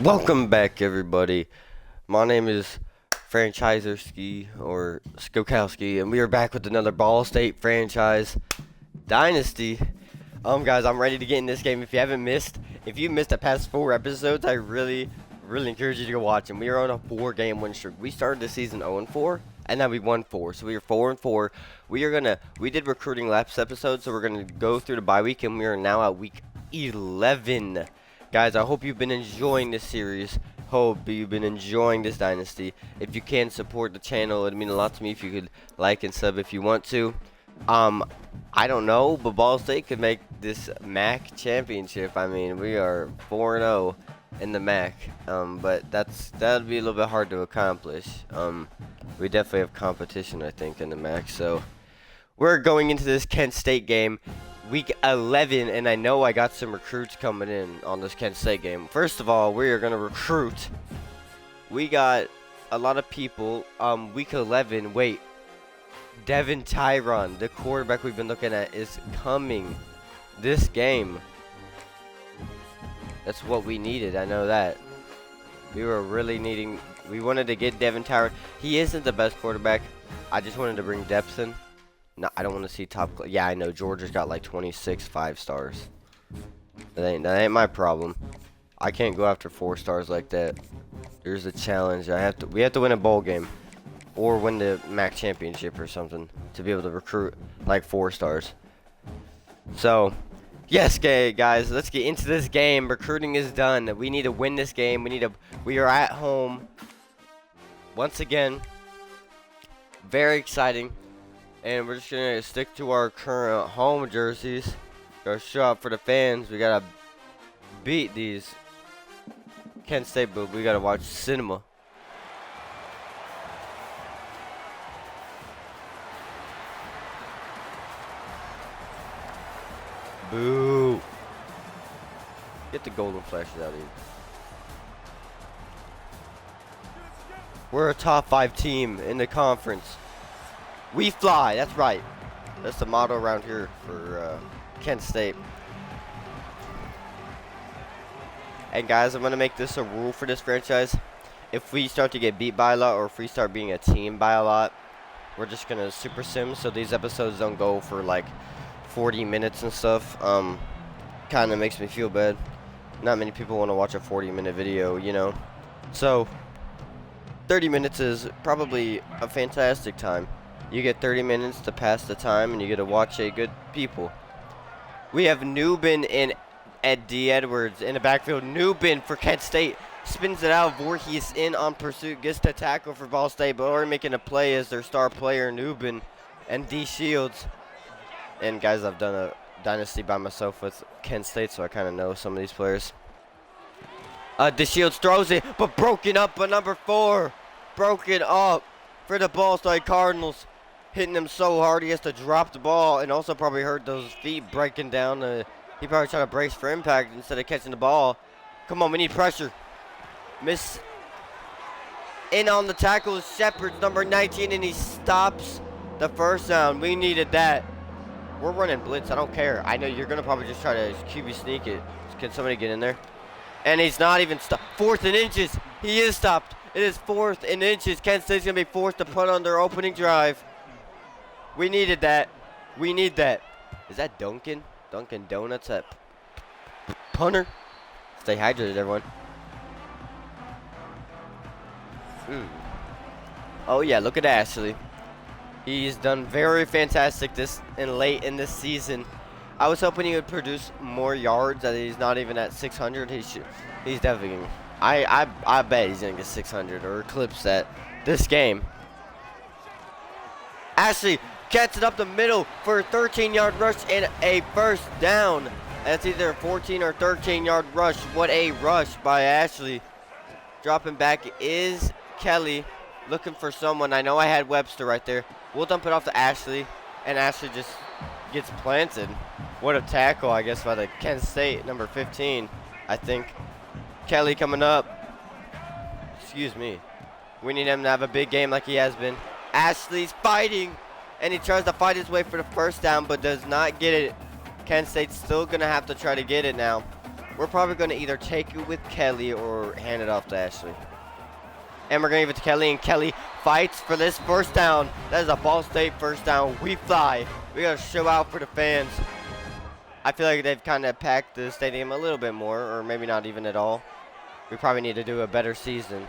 Welcome back, everybody. My name is Franchisерski or Skokowski, and we are back with another Ball State franchise dynasty. Guys, I'm ready to get in this game. If you missed the past 4 episodes, I really encourage you to go watch them. We are on a 4-game win streak. We started the season 0-4, and now we won 4, so we are 4-4. We did recruiting last episode, so we're gonna go through the bye week, and we are now at week 11. Guys, I hope you've been enjoying this series. Hope you've been enjoying this dynasty. If you can support the channel, it'd mean a lot to me if you could like and sub if you want to. I don't know, but Ball State could make this MAC championship. I mean, we are 4-0 in the MAC, but that'd be a little bit hard to accomplish. We definitely have competition, I think, in the MAC. So we're going into this Kent State game. Week 11, and I know I got some recruits coming in on this Kent State game. First of all, we are going to recruit. We got a lot of people. Week 11, wait. Devin Tyron, the quarterback we've been looking at, is coming this game. That's what we needed, I know that. We wanted to get Devin Tyron. He isn't the best quarterback. I just wanted to bring depth in. No, I don't want to see top. Yeah, I know Georgia's got like 26 5-stars. That ain't my problem. I can't go after 4-stars like that. There's a challenge. We have to win a bowl game, or win the MAC championship or something to be able to recruit like 4-stars. So, yes, guys, let's get into this game. Recruiting is done. We need to win this game. We are at home once again. Very exciting. And we're just going to stick to our current home jerseys. Gotta show up for the fans. We got to beat these Kent State, but we got to watch cinema. Boo. Get the golden flashes out of here. We're a top 5 team in the conference. We fly, that's right. That's the motto around here for Kent State. And guys, I'm going to make this a rule for this franchise. If we start to get beat by a lot, or if we start being a team by a lot, we're just going to super sim, so these episodes don't go for like 40 minutes and stuff. Kind of makes me feel bad. Not many people want to watch a 40-minute video, you know. So 30 minutes is probably a fantastic time. You get 30 minutes to pass the time, and you get to watch a good people. We have Newbin and D. Edwards in the backfield. Newbin for Kent State spins it out. Voorhees in on pursuit, gets the tackle for Ball State, but already making a play as their star player, Newbin, and D. Shields. And guys, I've done a dynasty by myself with Kent State, so I kind of know some of these players. D. Shields throws it, but broken up by number 4. Broken up for the Ball State Cardinals. Hitting him so hard he has to drop the ball, and also probably hurt those feet breaking down. He probably tried to brace for impact instead of catching the ball. Come on, we need pressure. Miss. In on the tackle is Shepard, number 19, and he stops the first down. We needed that. We're running blitz. I don't care. I know you're going to probably just try to QB sneak it. Can somebody get in there? And he's not even stopped. 4th and inches. He is stopped. It is 4th and inches. Kent State's going to be forced to punt on their opening drive. We needed that. We need that. Is that Dunkin'? Dunkin' Donuts at punter? Stay hydrated, everyone. Oh, yeah, look at Ashley. He's done very fantastic late in this season. I was hoping he would produce more yards. That he's not even at 600. He's definitely going. I bet he's going to get 600 or eclipse that this game. Ashley gets it up the middle for a 13-yard rush and a first down. That's either a 14 or 13-yard rush. What a rush by Ashley. Dropping back is Kelly, looking for someone. I know I had Webster right there. We'll dump it off to Ashley, and Ashley just gets planted. What a tackle, I guess, by the Kent State, number 15, I think. Kelly coming up. Excuse me. We need him to have a big game like he has been. Ashley's fighting, and he tries to fight his way for the first down, but does not get it. Kent State's still going to have to try to get it now. We're probably going to either take it with Kelly or hand it off to Ashley. And we're going to give it to Kelly, and Kelly fights for this first down. That is a Ball State first down. We fly. We got to show out for the fans. I feel like they've kind of packed the stadium a little bit more, or maybe not even at all. We probably need to do a better season.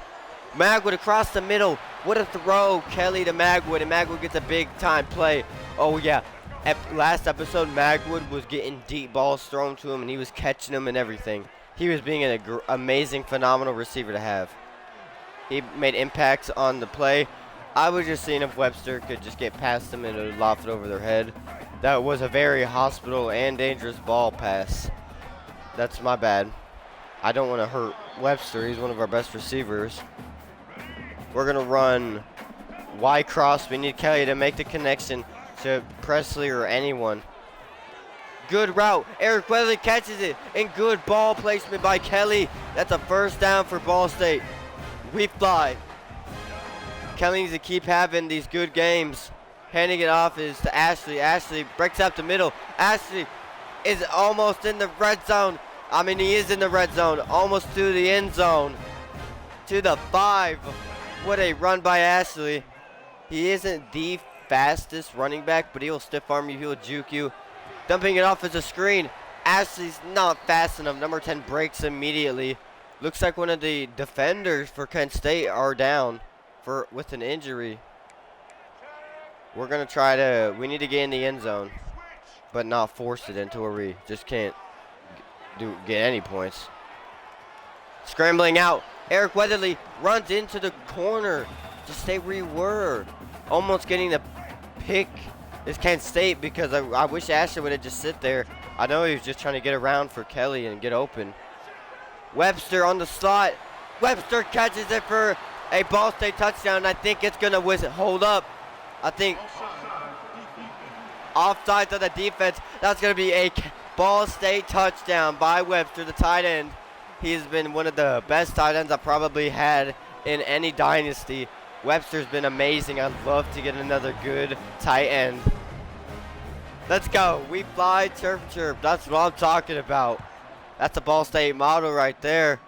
Magwood across the middle. What a throw. Kelly to Magwood, and Magwood gets a big-time play. Oh, yeah. Last episode, Magwood was getting deep balls thrown to him, and he was catching them and everything. He was being an amazing, phenomenal receiver to have. He made impacts on the play. I was just seeing if Webster could just get past them and loft it over their head. That was a very hospital and dangerous ball pass. That's my bad. I don't want to hurt Webster. He's one of our best receivers. We're going to run Y cross. We need Kelly to make the connection to Presley or anyone. Good route. Eric Weatherly catches it. And good ball placement by Kelly. That's a first down for Ball State. We fly. Kelly needs to keep having these good games. Handing it off is to Ashley. Ashley breaks up the middle. Ashley is almost in the red zone. I mean, he is in the red zone. Almost to the end zone. To the 5. What a run by Ashley. He isn't the fastest running back, but he'll stiff arm you. He'll juke you. Dumping it off as a screen. Ashley's not fast enough. Number 10 breaks immediately. Looks like one of the defenders for Kent State are down with an injury. We're going to try to, we need to get in the end zone, but not force it into where we just can't get any points. Scrambling out. Eric Weatherly runs into the corner. Just stay where you were. Almost getting the pick is Kent State because I wish Ashley would have just sit there. I know he was just trying to get around for Kelly and get open. Webster on the slot. Webster catches it for a Ball State touchdown. I think it's going to hold up. I think offsides of the defense. That's going to be a Ball State touchdown by Webster, the tight end. He's been one of the best tight ends I probably had in any dynasty. Webster's been amazing. I'd love to get another good tight end. Let's go. We fly, chirp, chirp. That's what I'm talking about. That's a Ball State model right there.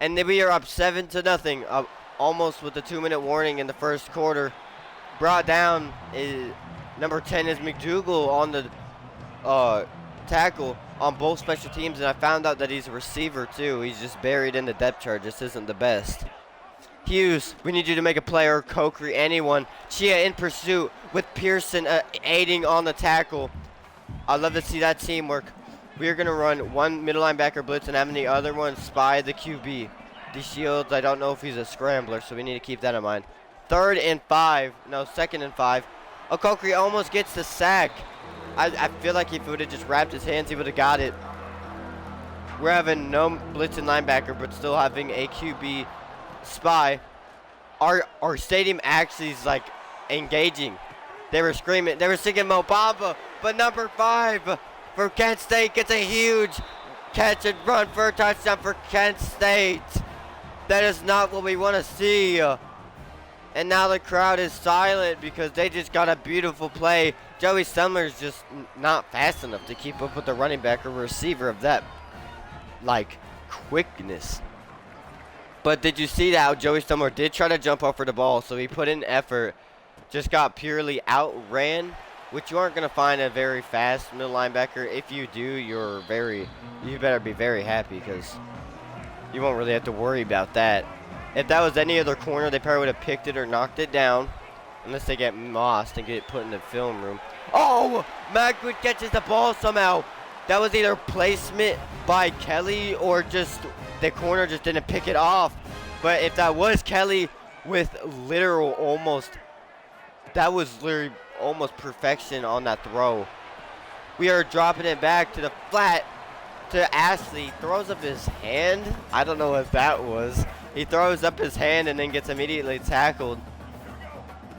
And then we are up 7-0, almost with the 2-minute warning in the first quarter. Brought down is number 10 is McDougal on the tackle on both special teams, and I found out that he's a receiver too. He's just buried in the depth chart. This isn't the best. Hughes, we need you to make a play, or Kokri, anyone. Chia in pursuit with Pearson aiding on the tackle. I love to see that teamwork. We are going to run one middle linebacker blitz and have the other one spy the QB. DeShields, I don't know if he's a scrambler, so we need to keep that in mind. 2nd and 5. Okokri almost gets the sack. I feel like if he would have just wrapped his hands, he would have got it. We're having no blitz and linebacker, but still having a QB spy. Our stadium actually is like engaging. They were screaming. They were singing Mo Bamba, but number 5 for Kent State gets a huge catch and run for a touchdown for Kent State. That is not what we want to see. And now the crowd is silent because they just got a beautiful play. Joey Sumler's just not fast enough to keep up with the running back or receiver of that, like, quickness. But did you see how Joey Sumler did try to jump off for the ball? So he put in effort, just got purely outran, which you aren't going to find a very fast middle linebacker. If you do, you better be very happy because you won't really have to worry about that. If that was any other corner, they probably would have picked it or knocked it down. Unless they get mossed and get it put in the film room. Oh! Magwood catches the ball somehow. That was either placement by Kelly or just the corner just didn't pick it off. But if that was Kelly with literal almost perfection on that throw. We are dropping it back to the flat to Ashley. Throws up his hand. I don't know what that was. He throws up his hand and then gets immediately tackled.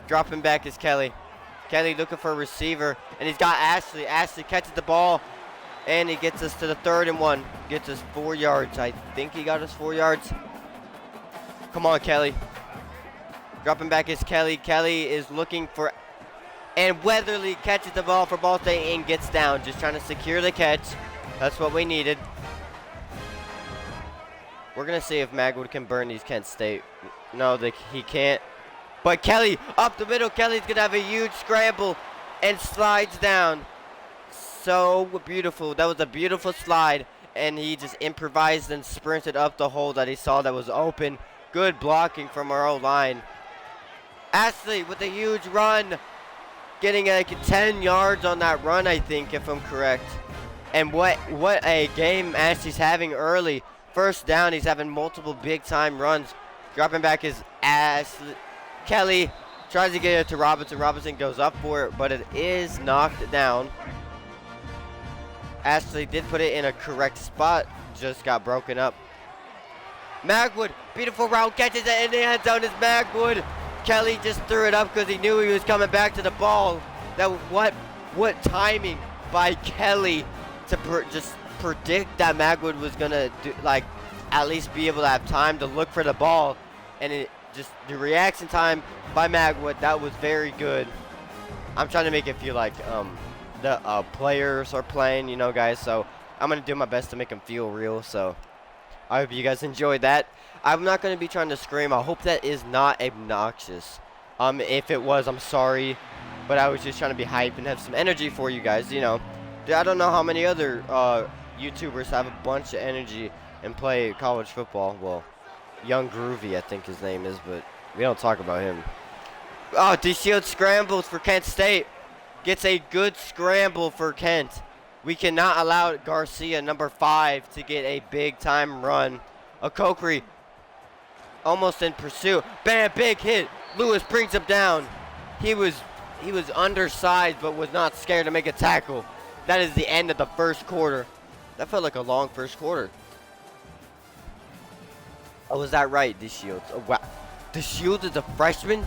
Dropping back is Kelly. Kelly looking for a receiver, and he's got Ashley. Ashley catches the ball, and he gets us to the 3rd and 1. Gets us 4 yards. I think he got us 4 yards. Come on, Kelly. Dropping back is Kelly. Kelly is looking for, and Weatherly catches the ball for Ball State and gets down. Just trying to secure the catch. That's what we needed. We're going to see if Magwood can burn these Kent State. No, he can't. But Kelly, up the middle. Kelly's going to have a huge scramble and slides down. So beautiful. That was a beautiful slide. And he just improvised and sprinted up the hole that he saw that was open. Good blocking from our O-line. Ashley with a huge run. Getting like 10 yards on that run, I think, if I'm correct. And what a game Ashley's having early. First down, he's having multiple big-time runs. Dropping back his Ashley. Kelly tries to get it to Robinson. Robinson goes up for it, but it is knocked down. Ashley did put it in a correct spot. Just got broken up. Magwood, beautiful route, catches it in the end zone. Is Magwood. Kelly just threw it up because he knew he was coming back to the ball. That what timing by Kelly to just predict that Magwood was gonna do, like, at least be able to have time to look for the ball, and it just the reaction time by Magwood, that was very good. I'm trying to make it feel like the players are playing, you know, guys. So I'm gonna do my best to make them feel real. So I hope you guys enjoyed that. I'm not going to be trying to scream. I hope that is not obnoxious. If it was, I'm sorry. But I was just trying to be hype and have some energy for you guys, you know. I don't know how many other YouTubers have a bunch of energy and play college football. Well, Young Groovy, I think his name is, but we don't talk about him. Oh, DeShield scrambles for Kent State. Gets a good scramble for Kent. We cannot allow Garcia, number 5, to get a big-time run. Okokri almost in pursuit. Bam, big hit. Lewis brings him down. He was undersized but was not scared to make a tackle. That is the end of the first quarter. That felt like a long first quarter. Oh, was that right, DeShields? Oh, wow. DeShields is a freshman?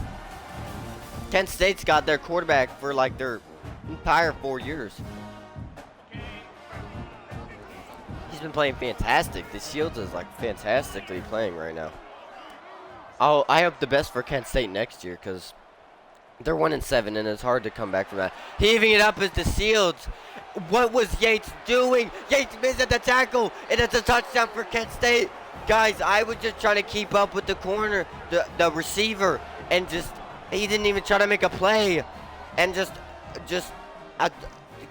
Kent State's got their quarterback for like their entire 4 years. He's been playing fantastic. DeShields is like fantastically playing right now. I hope the best for Kent State next year because they're 1-7 and it's hard to come back from that. Heaving it up is DeShields. What was Yates doing? Yates missed at the tackle, and it's a touchdown for Kent State. Guys, I was just trying to keep up with the corner, the receiver, and he didn't even try to make a play, and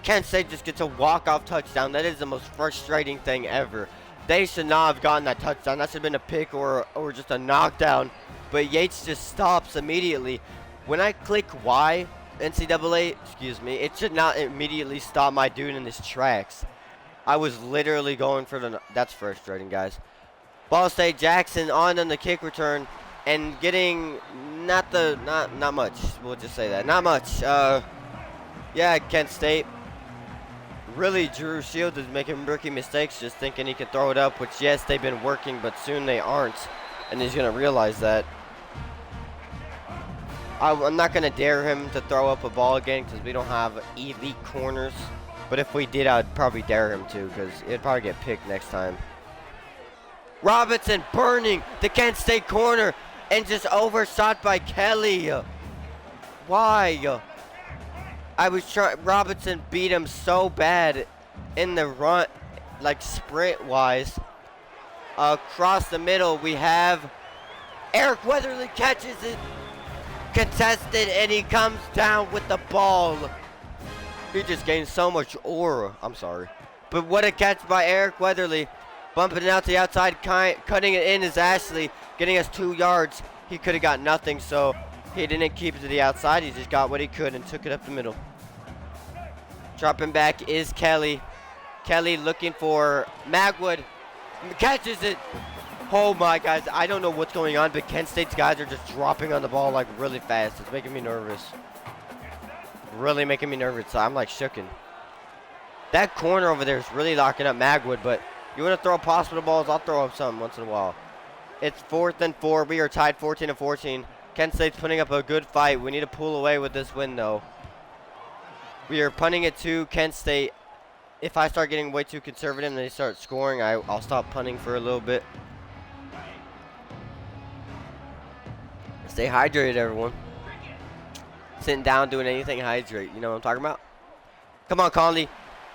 Kent State just gets a walk-off touchdown. That is the most frustrating thing ever. They should not have gotten that touchdown. That should have been a pick or just a knockdown. But Yates just stops immediately. When I click Y, NCAA, excuse me, it should not immediately stop my dude in his tracks. I was literally going for that's frustrating, guys. Ball State, Jackson on the kick return and getting not much. We'll just say that. Not much. Yeah, Kent State. Really, Drew Shields is making rookie mistakes, just thinking he can throw it up, which, yes, they've been working, but soon they aren't, and he's going to realize that. I'm not going to dare him to throw up a ball again because we don't have elite corners, but if we did, I'd probably dare him to because it'd probably get picked next time. Robinson burning the Kent State corner and just overshot by Kelly. Why? Robinson beat him so bad in the run, like sprint-wise. Across the middle, we have Eric Weatherly catches it, contested, and he comes down with the ball. He just gained so much aura. I'm sorry. But what a catch by Eric Weatherly. Bumping it out to the outside, cutting it in is Ashley, getting us 2 yards. He could have got nothing, so he didn't keep it to the outside. He just got what he could and took it up the middle. Dropping back is Kelly. Kelly looking for Magwood. Catches it. Oh my guys, I don't know what's going on, but Kent State's guys are just dropping on the ball like really fast. It's making me nervous. Really making me nervous. I'm like shooken. That corner over there is really locking up Magwood, but you want to throw up hospital balls, I'll throw up some once in a while. It's 4th and 4. We are tied 14-14. Kent State's putting up a good fight. We need to pull away with this win, though. We are punting it to Kent State. If I start getting way too conservative and they start scoring, I'll stop punting for a little bit. Stay hydrated, everyone. Sitting down, doing anything, hydrate. You know what I'm talking about? Come on, Conley.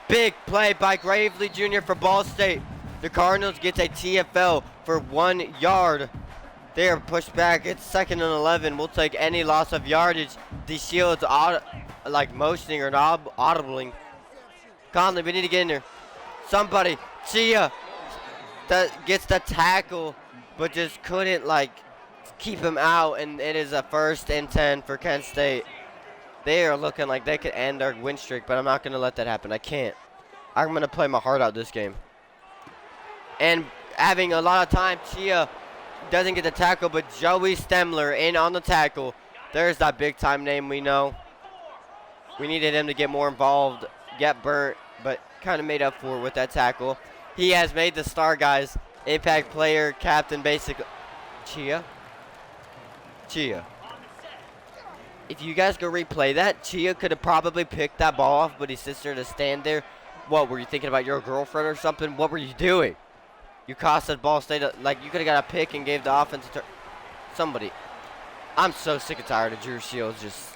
Big play by Gravely Jr. for Ball State. The Cardinals gets a TFL for 1 yard. They are pushed back. It's 2nd and 11. We'll take any loss of yardage. The Shields like motioning or audibling. Conley, we need to get in there. Somebody, Chia, that gets the tackle, but just couldn't like keep him out, and it is a 1st and 10 for Kent State. They are looking like they could end our win streak, but I'm not going to let that happen. I can't. I'm going to play my heart out this game. And having a lot of time, Chia doesn't get the tackle, but Joey Stemler in on the tackle. There's that big-time name we know. We needed him to get more involved, get burnt, but kind of made up for it with that tackle. He has made the star, guys. Impact player, captain, basically. Chia. If you guys go replay that, Chia could have probably picked that ball off, but he sits there to stand there. What, were you thinking about your girlfriend or something? What were you doing? You cost that ball, like you could have got a pick and gave the offense a somebody. I'm so sick and tired of Drew Shields just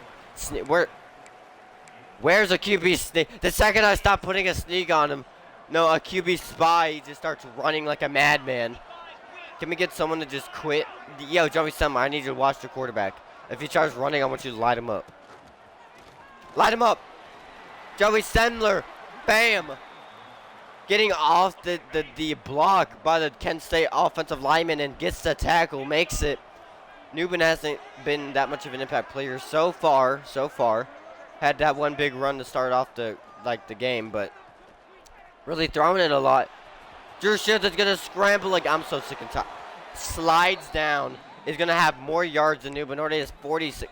where's a QB sneak? The second I stop putting a sneak on him, no, a QB spy, he just starts running like a madman. Can we get someone to just quit? Yo, Joey Stemler, I need you to watch the quarterback. If he tries running, I want you to light him up. Light him up. Joey Stemler. Bam. Getting off the block by the Kent State offensive lineman and gets the tackle, makes it. Newman hasn't been that much of an impact player so far. Had that one big run to start off the game, but really throwing it a lot. Drew Shields is going to scramble like I'm so sick and tired. Slides down. Is going to have more yards than Newman. Already has 46.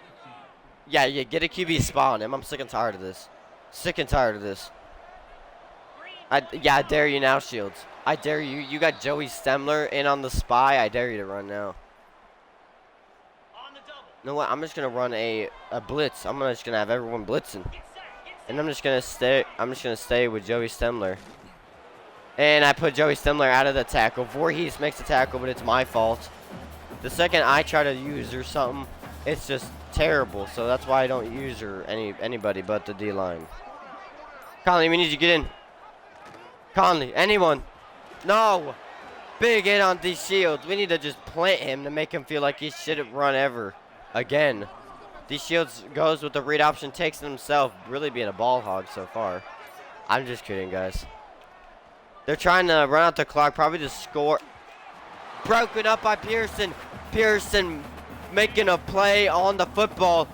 Yeah, get a QB spot on him. I'm sick and tired of this. I dare you now, Shields. I dare you. You got Joey Stemler in on the spy. I dare you to run now. You know what? I'm just going to run a blitz. I'm just going to have everyone blitzing. And I'm just going to stay with Joey Stemler. And I put Joey Stemler out of the tackle. Voorhees makes the tackle, but it's my fault. The second I try to use or something, it's just terrible. So that's why I don't use her anybody but the D-line. Conley, we need you to get in. Conley, anyone? No. Big hit on D Shields. We need to just plant him to make him feel like he shouldn't run ever again. D Shields goes with the read option, takes it himself, really being a ball hog so far. I'm just kidding, guys. They're trying to run out the clock, probably to score. Broken up by Pearson. Pearson making a play on the football,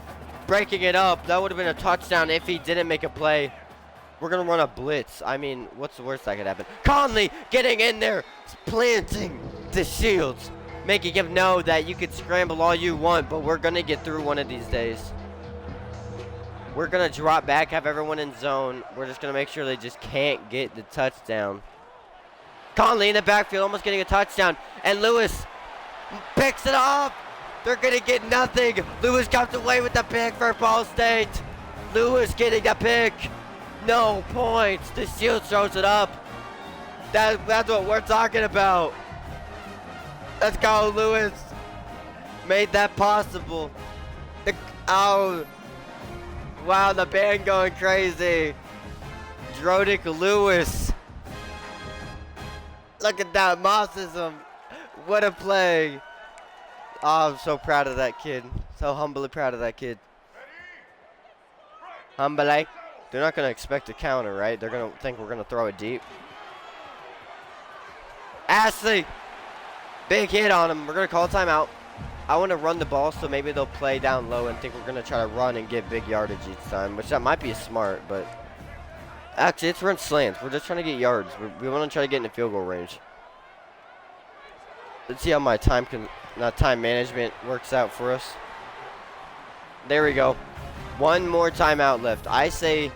breaking it up. That would have been a touchdown if he didn't make a play. We're going to run a blitz. I mean, what's the worst that could happen? Conley getting in there, planting the Shields, making him know that you can scramble all you want, but we're going to get through one of these days. We're going to drop back, have everyone in zone. We're just going to make sure they just can't get the touchdown. Conley in the backfield, almost getting a touchdown. And Lewis picks it off. They're going to get nothing. Lewis comes away with the pick for Ball State. Lewis getting the pick. No points. The Shield throws it up. That's what we're talking about. Let's go, Lewis. Made that possible. Oh. Wow, the band going crazy. Drodick Lewis. Look at that Mossism. What a play. Oh, I'm so proud of that kid. So humbly proud of that kid. Humbly. They're not going to expect a counter, right? They're going to think we're going to throw it deep. Ashley. Big hit on him. We're going to call a timeout. I want to run the ball, so maybe they'll play down low and think we're going to try to run and get big yardage each time, which that might be smart, but actually, it's run slants. We're just trying to get yards. We want to try to get in the field goal range. Let's see how my time management works out for us. There we go. One more timeout left. I say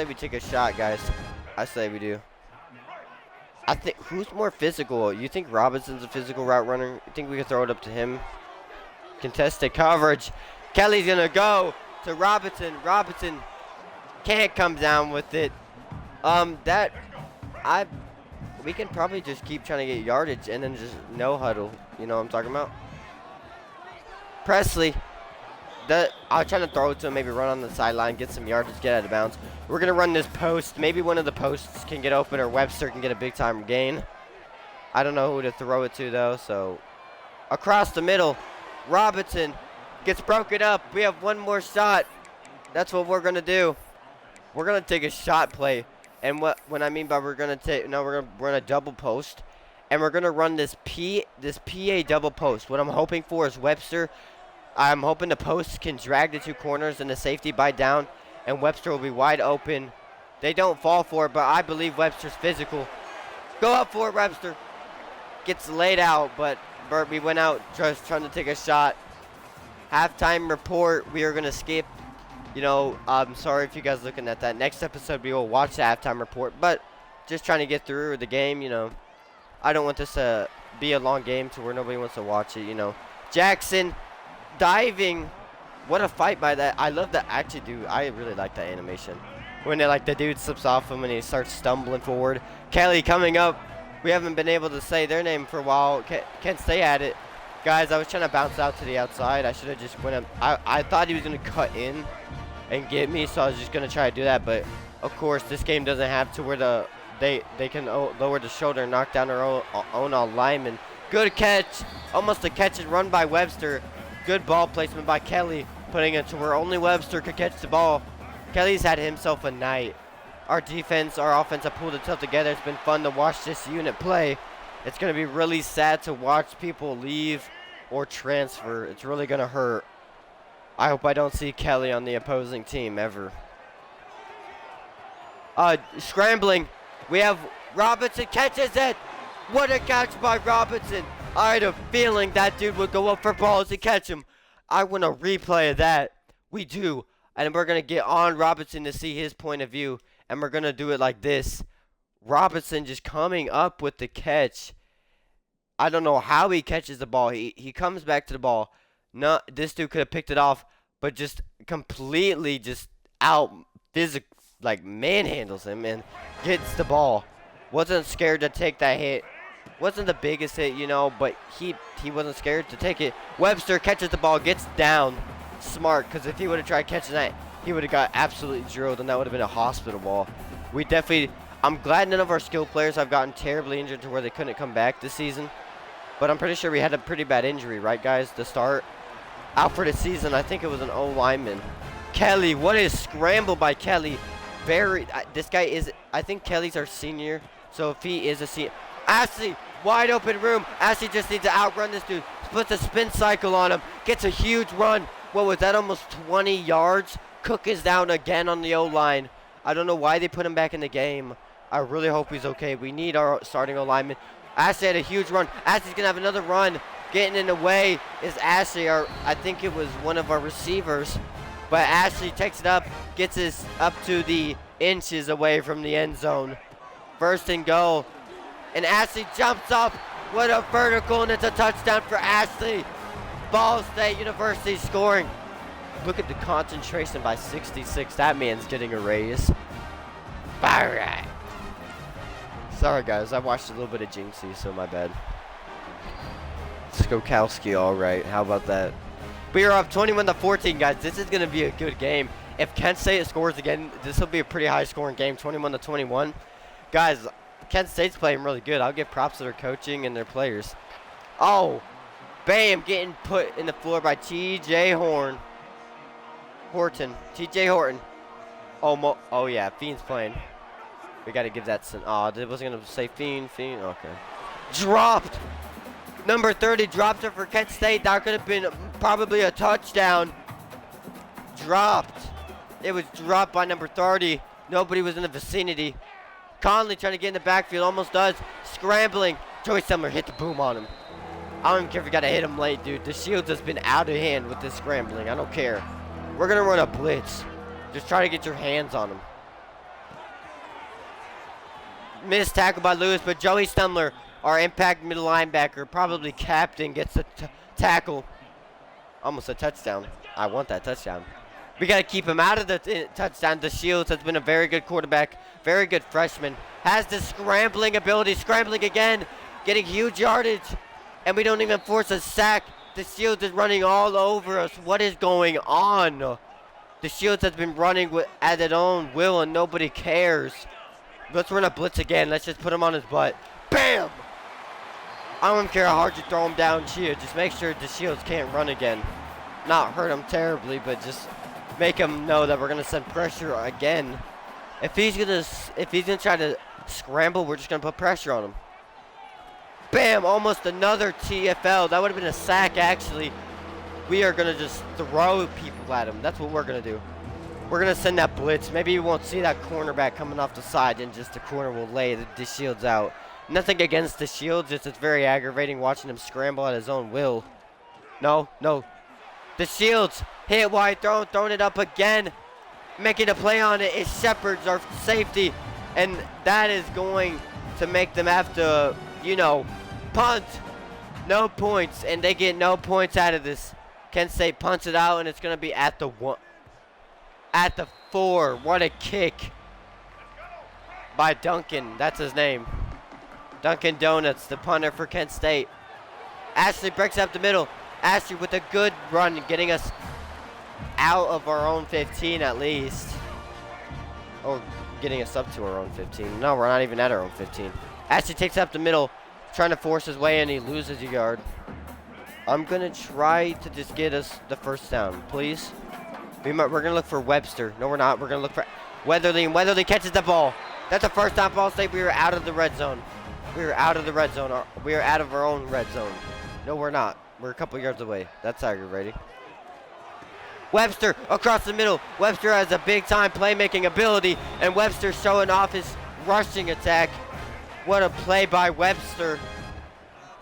we take a shot, guys. I say we do. I think, who's more physical? You think Robinson's a physical route runner? You think we can throw it up to him? Contested coverage. Kelly's going to go to Robinson. Robinson can't come down with it. We can probably just keep trying to get yardage and then just no huddle. You know what I'm talking about? Presley I'll try to throw it to him, maybe run on the sideline, get some yardage, get out of bounds. We're going to run this post. Maybe one of the posts can get open or Webster can get a big-time gain. I don't know who to throw it to, though, so across the middle, Robinson gets broken up. We have one more shot. That's what we're going to do. We're going to take a shot play. And what I mean by we're going to take, no, we're going to run a double post. And we're going to run this PA double post. What I'm hoping for is Webster. I'm hoping the post can drag the two corners and the safety bite down. And Webster will be wide open. They don't fall for it, but I believe Webster's physical. Go up for it, Webster. Gets laid out, but we went out just trying to take a shot. Halftime report. We are going to skip. You know, I'm sorry if you guys are looking at that. Next episode, we will watch the halftime report. But just trying to get through the game, you know. I don't want this to be a long game to where nobody wants to watch it, you know. Jackson diving. What a fight by that. I love that. Actually, dude, I really like that animation. When the dude slips off him and he starts stumbling forward. Kelly coming up. We haven't been able to say their name for a while. Can't stay at it. Guys, I was trying to bounce out to the outside. I should have just went up. I thought he was going to cut in and get me, so I was just going to try to do that. But, of course, this game doesn't have to where they can lower the shoulder and knock down their own lineman. Good catch. Almost a catch and run by Webster. Good ball placement by Kelly, putting it to where only Webster could catch the ball. Kelly's had himself a night. Our defense, our offense have pulled itself together. It's been fun to watch this unit play. It's going to be really sad to watch people leave or transfer. It's really going to hurt. I hope I don't see Kelly on the opposing team ever. Scrambling. We have Robinson catches it. What a catch by Robinson. I had a feeling that dude would go up for balls and catch him. I want a replay of that. We do. And we're going to get on Robinson to see his point of view. And we're going to do it like this. Robinson just coming up with the catch. I don't know how he catches the ball. He comes back to the ball. No, this dude could have picked it off, but just completely just out manhandles him and gets the ball. Wasn't scared to take that hit. Wasn't the biggest hit, you know, but he wasn't scared to take it. Webster catches the ball, gets down. Smart, because if he would have tried catching that, he would have got absolutely drilled, and that would have been a hospital ball. I'm glad none of our skill players have gotten terribly injured to where they couldn't come back this season. But I'm pretty sure we had a pretty bad injury, right, guys, to start? Out for the season, I think it was an O lineman. Kelly, what a scramble by Kelly. This guy is, I think Kelly's our senior. So if he is a senior. Ashley, wide open room. Ashley just needs to outrun this dude. Puts a spin cycle on him. Gets a huge run. What was that, almost 20 yards? Cook is down again on the O-line. I don't know why they put him back in the game. I really hope he's okay. We need our starting O-lineman. Ashley had a huge run. Ashley's going to have another run. Getting in the way is Ashley. I think it was one of our receivers. But Ashley takes it up. Gets us up to the inches away from the end zone. First and goal. And Ashley jumps up. What a vertical, and it's a touchdown for Ashley. Ball State University scoring. Look at the concentration by 66. That man's getting a raise. All right. Sorry, guys. I watched a little bit of Jinxie, so my bad. Skokowski, all right. How about that? We are up 21-14, guys. This is going to be a good game. If Kent State scores again, this will be a pretty high-scoring game, 21-21. Guys, Kent State's playing really good. I'll give props to their coaching and their players. Oh, bam, getting put in the floor by T.J. Horton. T.J. Horton. Oh, yeah, Fiend's playing. We got to give that some. Oh, it wasn't going to say Fiend. Okay. Dropped. Number 30 dropped it for Kent State. That could have been probably a touchdown. Dropped. It was dropped by number 30. Nobody was in the vicinity. Conley trying to get in the backfield. Almost does. Scrambling. Joey Sumler hit the boom on him. I don't even care if you got to hit him late, dude. The Shields has been out of hand with this scrambling. I don't care. We're going to run a blitz. Just try to get your hands on him. Missed tackle by Lewis, but Joey Stumler, our impact middle linebacker, probably captain, gets the tackle. Almost a touchdown. I want that touchdown. We got to keep him out of the touchdown. The Shields has been a very good quarterback, very good freshman. Has the scrambling ability, scrambling again, getting huge yardage. And we don't even force a sack. The Shields is running all over us. What is going on? The Shields has been running at its own will and nobody cares. Let's run a blitz again. Let's just put him on his butt. Bam! I don't care how hard you throw him down Shield. Just make sure the Shields can't run again. Not hurt him terribly, but just make him know that we're gonna send pressure again. If he's gonna try to scramble, we're just gonna put pressure on him. Bam! Almost another TFL. That would have been a sack, actually. We are gonna just throw people at him. That's what we're gonna do. We're gonna send that blitz. Maybe you won't see that cornerback coming off the side, and just the corner will lay the Shields out. Nothing against the Shields. It's very aggravating watching him scramble at his own will. No. The Shields hit wide, throwing it up again. Making a play on it is Shepard's, our safety. And that is going to make them have to, punt. No points, and they get no points out of this. Kent State punts it out, and it's going to be at the 1. At the 4. What a kick by Duncan. That's his name. Duncan Donuts, the punter for Kent State. Ashley breaks up the middle. Ashley with a good run, getting us out of our own 15 at least. Or getting us up to our own 15. No, we're not even at our own 15. Ashley takes up the middle, trying to force his way in. He loses a yard. I'm going to try to just get us the first down, please. We're going to look for Webster. No, we're not. We're going to look for Weatherly, and Weatherly catches the ball. That's a first down. Ball State. We were out of the red zone. We were out of the red zone. We are out of our own red zone. No, we're not. We're a couple yards away. That's aggravating. Webster across the middle. Webster has a big-time playmaking ability, and Webster showing off his rushing attack. What a play by Webster.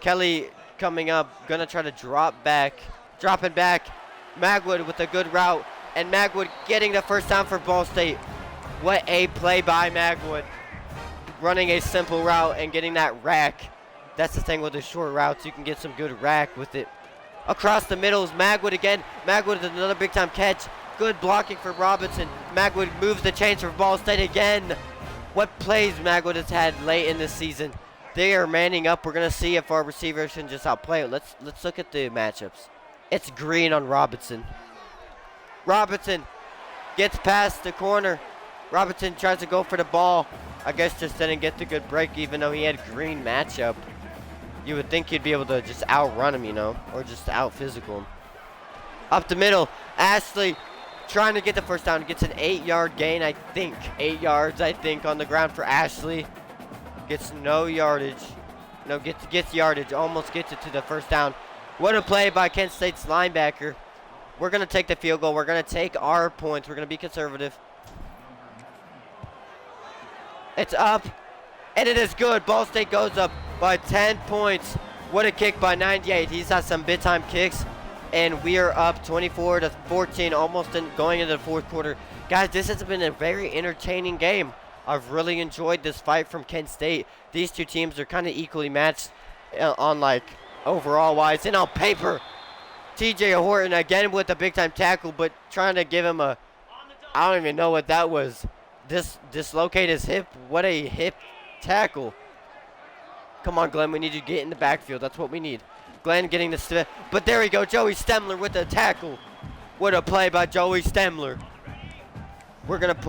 Kelly coming up, gonna try to dropping back. Magwood with a good route, and Magwood getting the first down for Ball State. What a play by Magwood. Running a simple route and getting that rack. That's the thing with the short routes. You can get some good rack with it. Across the middle is Magwood again. Magwood with another big-time catch. Good blocking for Robinson. Magwood moves the chains for Ball State again. What plays Magwood has had late in this season. They are manning up. We're going to see if our receivers can just outplay it. Let's look at the matchups. It's green on Robinson. Robinson gets past the corner. Robinson tries to go for the ball. I guess just didn't get the good break even though he had green matchup. You would think you'd be able to just outrun him, or just out-physical him. Up the middle, Ashley trying to get the first down. Gets an 8-yard gain, I think. 8 yards, I think, on the ground for Ashley. Gets no yardage. No, gets yardage. Almost gets it to the first down. What a play by Kent State's linebacker. We're going to take the field goal. We're going to take our points. We're going to be conservative. It's up, and it is good. Ball State goes up by 10 points. What a kick by 98. He's had some big-time kicks, and we are up 24-14, almost going into the fourth quarter. Guys, this has been a very entertaining game. I've really enjoyed this fight from Kent State. These two teams are kind of equally matched on, overall-wise. And on paper, TJ Horton again with a big-time tackle, but trying to give him I don't even know what that was. Dislocate his hip. What a hip tackle. Come on, Glenn. We need you to get in the backfield. That's what we need. Glenn getting the but there we go. Joey Stemler with the tackle. What a play by Joey Stemler. We're going to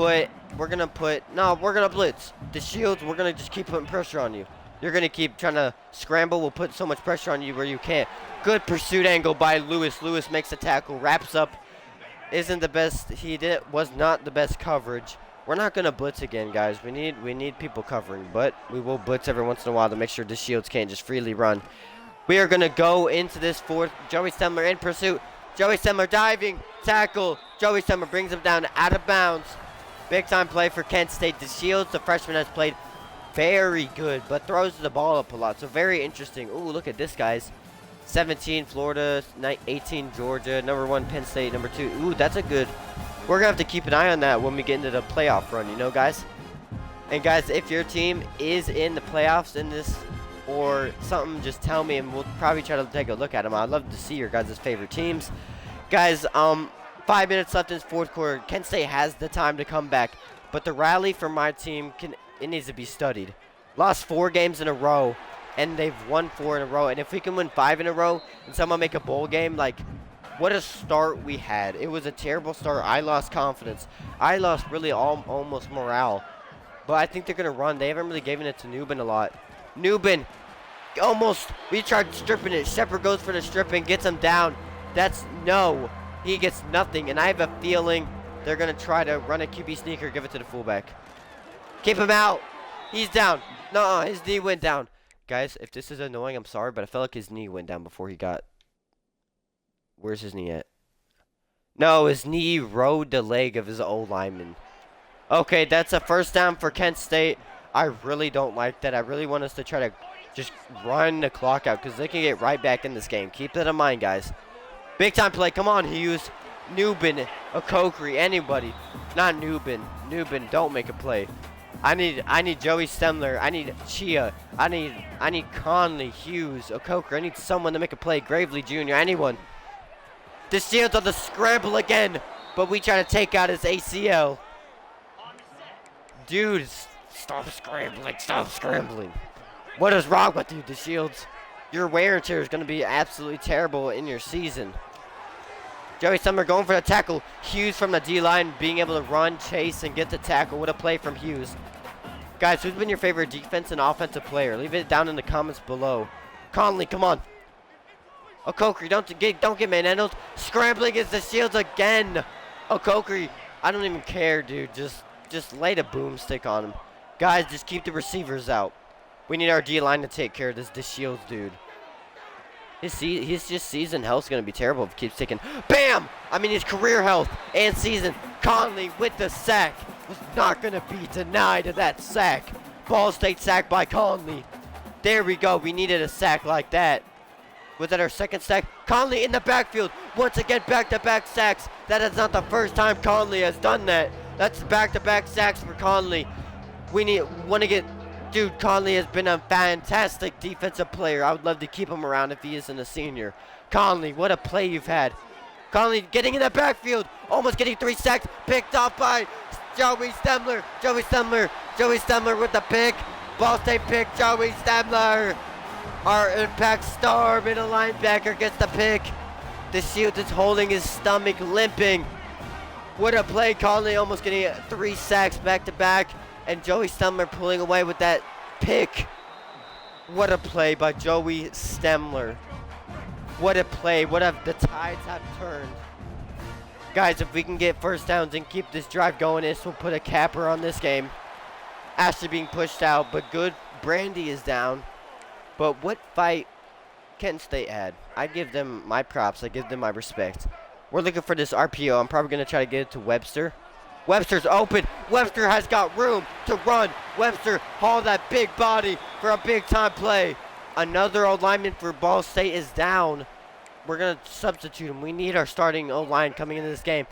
blitz. The Shields, we're going to just keep putting pressure on you. You're going to keep trying to scramble. We'll put so much pressure on you where you can't. Good pursuit angle by Lewis. Lewis makes the tackle. Wraps up. Isn't the best. Was not the best coverage. We're not going to blitz again, guys. We need people covering, but we will blitz every once in a while to make sure the Shields can't just freely run. We are going to go into this fourth. Joey Stemler in pursuit. Joey Stemler diving, tackle. Joey Stemler brings him down out of bounds. Big time play for Kent State. The Shields, the freshman, has played very good, but throws the ball up a lot. So very interesting. Ooh, look at this, guys. 17 Florida, 18 Georgia, number 1 Penn State, number 2. Ooh, that's a good. We're going to have to keep an eye on that when we get into the playoff run, guys? And, guys, if your team is in the playoffs in this or something, just tell me, and we'll probably try to take a look at them. I'd love to see your guys' favorite teams. Guys, 5 minutes left in this fourth quarter. Kent State has the time to come back, but the rally for my team, it needs to be studied. Lost 4 games in a row. and they've won 4 in a row. And if we can win 5 in a row and someone make a bowl game, like, what a start we had. It was a terrible start. I lost confidence. I lost really almost morale. But I think they're going to run. They haven't really given it to Newbin a lot. Newbin, almost, we tried stripping it. Shepard goes for the stripping, gets him down. That's no. He gets nothing. And I have a feeling they're going to try to run a QB sneaker, give it to the fullback. Keep him out. He's down. No, his knee went down. Guys, if this is annoying, I'm sorry, but I felt like his knee went down before he got... Where's his knee at? No, his knee rode the leg of his old lineman. Okay, that's a first down for Kent State. I really don't like that. I really want us to try to just run the clock out because they can get right back in this game. Keep that in mind, guys. Big time play. Come on, Hughes. Newbin, Okokri, anybody. Not Newbin. Newbin, don't make a play. I need Joey Stemler. I need Chia. I need Conley, Hughes, Okokri. I need someone to make a play. Gravely Jr., anyone. The Shields on the scramble again, but we try to take out his ACL. Dude, stop scrambling. Stop scrambling. What is wrong with you, the Shields? Your wear and tear is going to be absolutely terrible in your season. Joey Summer going for the tackle. Hughes from the D-line being able to run, chase, and get the tackle. What a play from Hughes. Guys, who's been your favorite defense and offensive player? Leave it down in the comments below. Conley, come on. Okokri, don't get manhandled. Scrambling against the Shields again. Okokri, I don't even care, dude. Just lay the boomstick on him. Guys, just keep the receivers out. We need our D-line to take care of this Shields dude. His just season health's going to be terrible if he keeps taking... BAM! I mean, his career health and season. Conley with the sack. Was not going to be denied of that sack. Ball State sack by Conley. There we go. We needed a sack like that. Was that our second sack? Conley in the backfield. Once again, back-to-back sacks. That is not the first time Conley has done that. That's back-to-back sacks for Conley. Dude, Conley has been a fantastic defensive player. I would love to keep him around if he isn't a senior. Conley, what a play you've had. Conley getting in the backfield. Almost getting 3 sacks. Picked off by Joey Stemler. Joey Stemler with the pick. Ball State pick. Joey Stemler. Our impact star middle linebacker gets the pick. The Shield is holding his stomach, limping. What a play. Conley almost getting 3 sacks back-to-back. And Joey Stemler pulling away with that pick. What a play by Joey Stemler. What a play. The tides have turned. Guys, if we can get first downs and keep this drive going, this will put a capper on this game. Ashley being pushed out, but good. Brandy is down. But what fight Kent State had? I give them my props. I give them my respect. We're looking for this RPO. I'm probably going to try to get it to Webster. Webster's open. Webster has got room to run. Webster haul that big body for a big time play. Another O-lineman for Ball State is down. We're going to substitute him. We need our starting O-line coming into this game.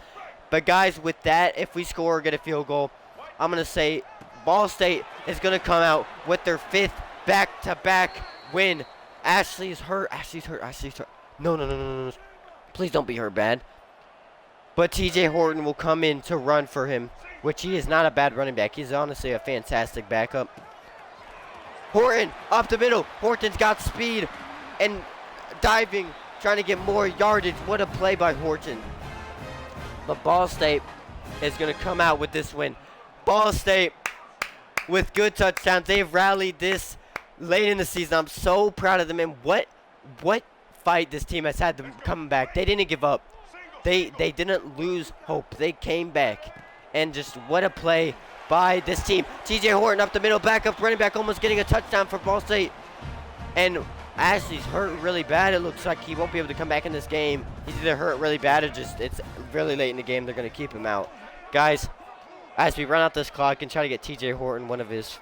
But guys, with that, if we score or get a field goal, I'm going to say Ball State is going to come out with their 5th back-to-back win. Ashley's hurt. No. Please don't be hurt bad. But TJ Horton will come in to run for him, which he is not a bad running back. He's honestly a fantastic backup. Horton up the middle. Horton's got speed and diving, trying to get more yardage. What a play by Horton. But Ball State is going to come out with this win. Ball State with good touchdowns. They've rallied this late in the season. I'm so proud of them. And what fight this team has had them coming back. They didn't give up. They didn't lose hope. They came back. And just what a play by this team. TJ Horton up the middle, backup running back, almost getting a touchdown for Ball State. And Ashley's hurt really bad. It looks like he won't be able to come back in this game. He's either hurt really bad or just it's really late in the game. They're going to keep him out. Guys, as we run out this clock and try to get TJ Horton one of his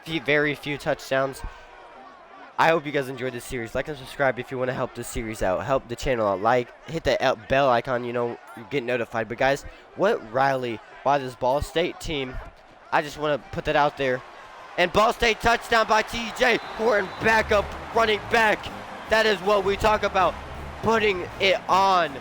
very few touchdowns, I hope you guys enjoyed this series. Like and subscribe if you want to help this series out. Help the channel out. Hit the bell icon, you get notified. But guys, what rally by this Ball State team. I just want to put that out there. And Ball State touchdown by TJ Horton, backup running back. That is what we talk about. Putting it on.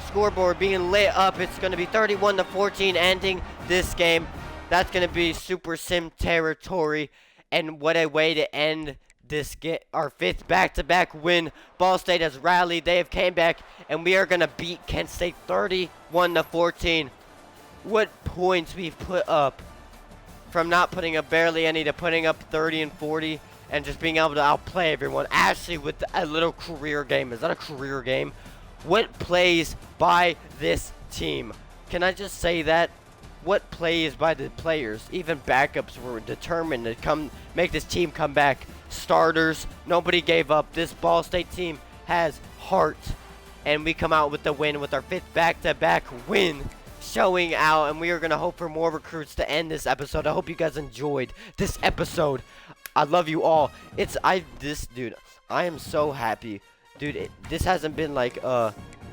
Scoreboard being lit up. It's going to be 31-14 ending this game. That's going to be Super Sim territory. And what a way to end this get our 5th back-to-back win. Ball State has rallied. They have came back, and we are going to beat Kent State 31-14. What points we've put up from not putting up barely any to putting up 30 and 40 and just being able to outplay everyone. Ashley with a little career game. Is that a career game? What plays by this team? Can I just say that? What plays by the players? Even backups were determined to make this team come back. Starters, nobody gave up. This Ball State team has heart. And we come out with the win with our 5th back-to-back win. Showing out, and we are going to hope for more recruits to end this episode. I hope you guys enjoyed this episode. I love you all. Dude, I am so happy. Dude, this hasn't been like,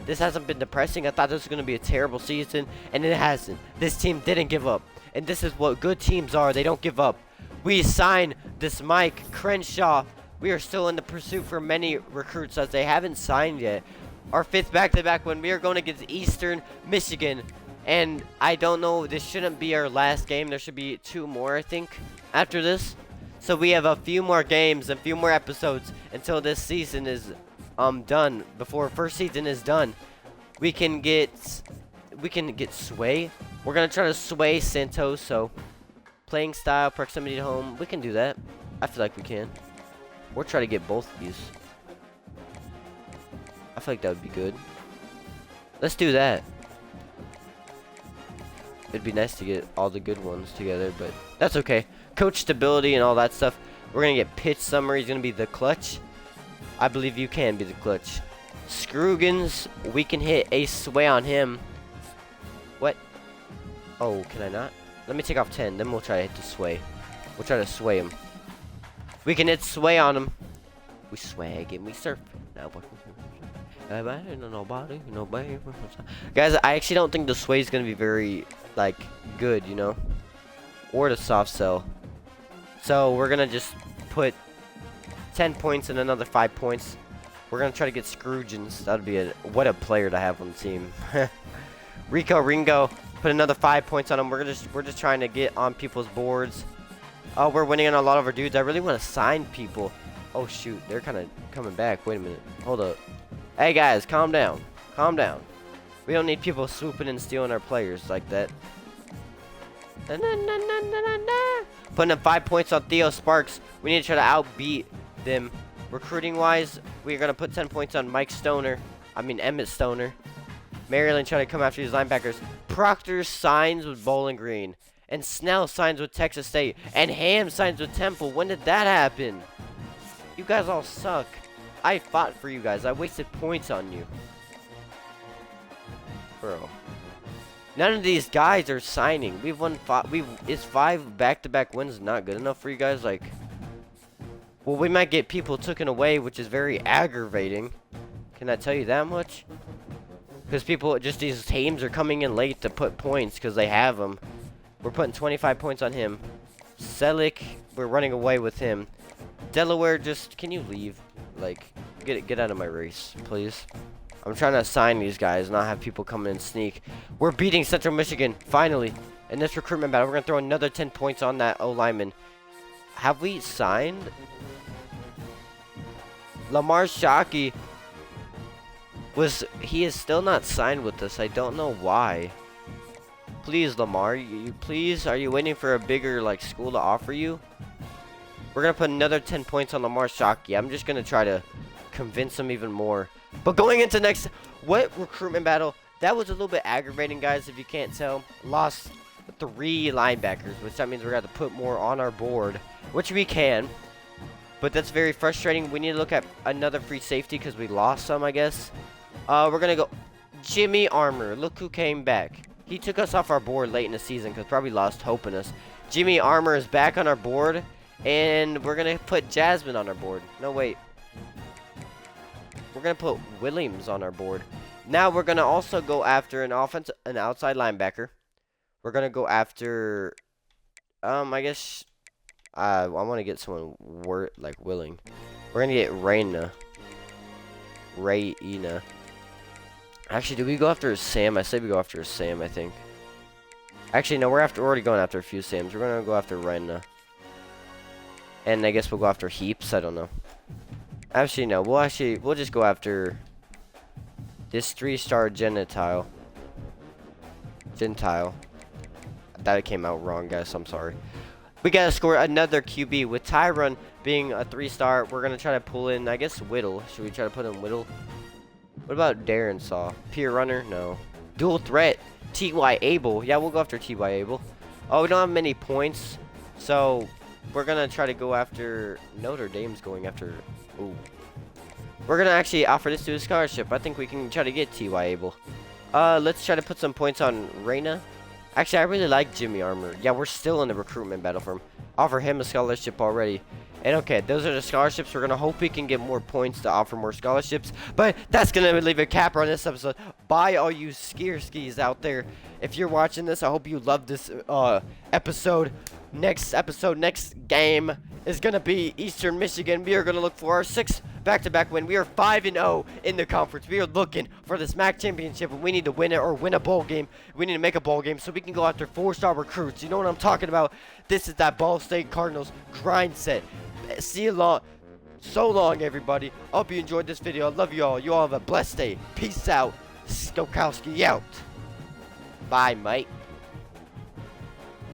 this hasn't been depressing. I thought this was going to be a terrible season, and it hasn't. This team didn't give up, and this is what good teams are. They don't give up. We signed this Mike Crenshaw. We are still in the pursuit for many recruits as they haven't signed yet. Our 5th back-to-back when we are going against Eastern Michigan. And I don't know, this shouldn't be our last game. There should be 2 more, I think, after this. So we have a few more games and a few more episodes until this season is done. Before first season is done, we can get Sway. We're gonna try to sway Santos. So playing style, proximity to home, we can do that. I feel like we can. We'll try to get both of these. I feel like that would be good. Let's do that. It'd be nice to get all the good ones together, but that's okay. Coach stability and all that stuff. We're going to get pitch summary. He's going to be the clutch. I believe you can be the clutch. Scrugans, we can hit a sway on him. What? Oh, can I not? Let me take off 10, then we'll try to hit the sway. We'll try to sway him. We can hit sway on him. We swag and we surf. Now what? Nobody. Guys, I actually don't think the sway is going to be very, like, good, you know? Or the soft sell. So, we're going to just put 10 points and another 5 points. We're going to try to get Scroogens. That would be what a player to have on the team. Rico Ringo, put another 5 points on him. We're just trying to get on people's boards. Oh, we're winning on a lot of our dudes. I really want to sign people. Oh, shoot. They're kind of coming back. Wait a minute. Hold up. Hey guys, calm down. Calm down. We don't need people swooping and stealing our players like that. Putting up 5 points on Theo Sparks. We need to try to outbeat them. Recruiting wise, we're going to put 10 points on Emmett Stoner. Maryland trying to come after these linebackers. Proctor signs with Bowling Green. And Snell signs with Texas State. And Ham signs with Temple. When did that happen? You guys all suck. I fought for you guys. I wasted points on you. Bro. None of these guys are signing. We've won 5. Is 5 back-to-back wins not good enough for you guys? Like, well, we might get people taken away, which is very aggravating. Can I tell you that much? Because these teams are coming in late to put points because they have them. We're putting 25 points on him. Selick, we're running away with him. Delaware, can you leave? Like, get out of my race, please. I'm trying to assign these guys, not have people come in and sneak. We're beating Central Michigan, finally. In this recruitment battle, we're going to throw another 10 points on that O-lineman. Have we signed? Lamar Shockey he is still not signed with us. I don't know why. Please, Lamar, please, are you waiting for a bigger, like, school to offer you? We're going to put another 10 points on Lamar Shockey. I'm just going to try to convince him even more. But going into what recruitment battle? That was a little bit aggravating, guys, if you can't tell. Lost 3 linebackers, which that means we're going to have to put more on our board, which we can. But that's very frustrating. We need to look at another free safety because we lost some, I guess. We're going to go Jimmy Armour. Look who came back. He took us off our board late in the season because probably lost hope in us. Jimmy Armour is back on our board. And we're going to put Jasmine on our board. No, wait. We're going to put Williams on our board. Now we're going to also go after an outside linebacker. We're going to go after, I guess, I want to get someone willing. We're going to get Raina. Actually, do we go after Sam? I say we go after Sam, I think. Actually, no, we're already going after a few Sams. We're going to go after Raina. And I guess we'll go after heaps. I don't know. Actually, no. We'll just go after this 3-star Gentile. That came out wrong, guys. I'm sorry. We gotta score another QB with Tyron being a 3-star. We're gonna try to pull in, I guess, Whittle. Should we try to put in Whittle? What about Darren Saw? Pure runner? No. Dual threat. T.Y. Abel. Yeah, we'll go after T.Y. Abel. Oh, we don't have many points, so we're gonna try to go after Notre Dame's going after. Ooh. We're gonna actually offer this to a scholarship. I think we can try to get T.Y. Abel. Let's try to put some points on Reyna. Actually, I really like Jimmy Armour. Yeah, we're still in the recruitment battle for him. Offer him a scholarship already. And okay, those are the scholarships. We're going to hope we can get more points to offer more scholarships. But that's going to leave a capper on this episode. Bye, all you skier skis out there. If you're watching this, I hope you love this episode. Next game is going to be Eastern Michigan. We are going to look for our 6th back-to-back win. We are 5-0 in the conference. We are looking for this MAC championship, and we need to win it or win a bowl game. We need to make a bowl game so we can go after 4-star recruits. You know what I'm talking about? This is that Ball State Cardinals grind set. See you so long, everybody. I hope you enjoyed this video. I love you all. You all have a blessed day. Peace out. Skokowski out. Bye, mate.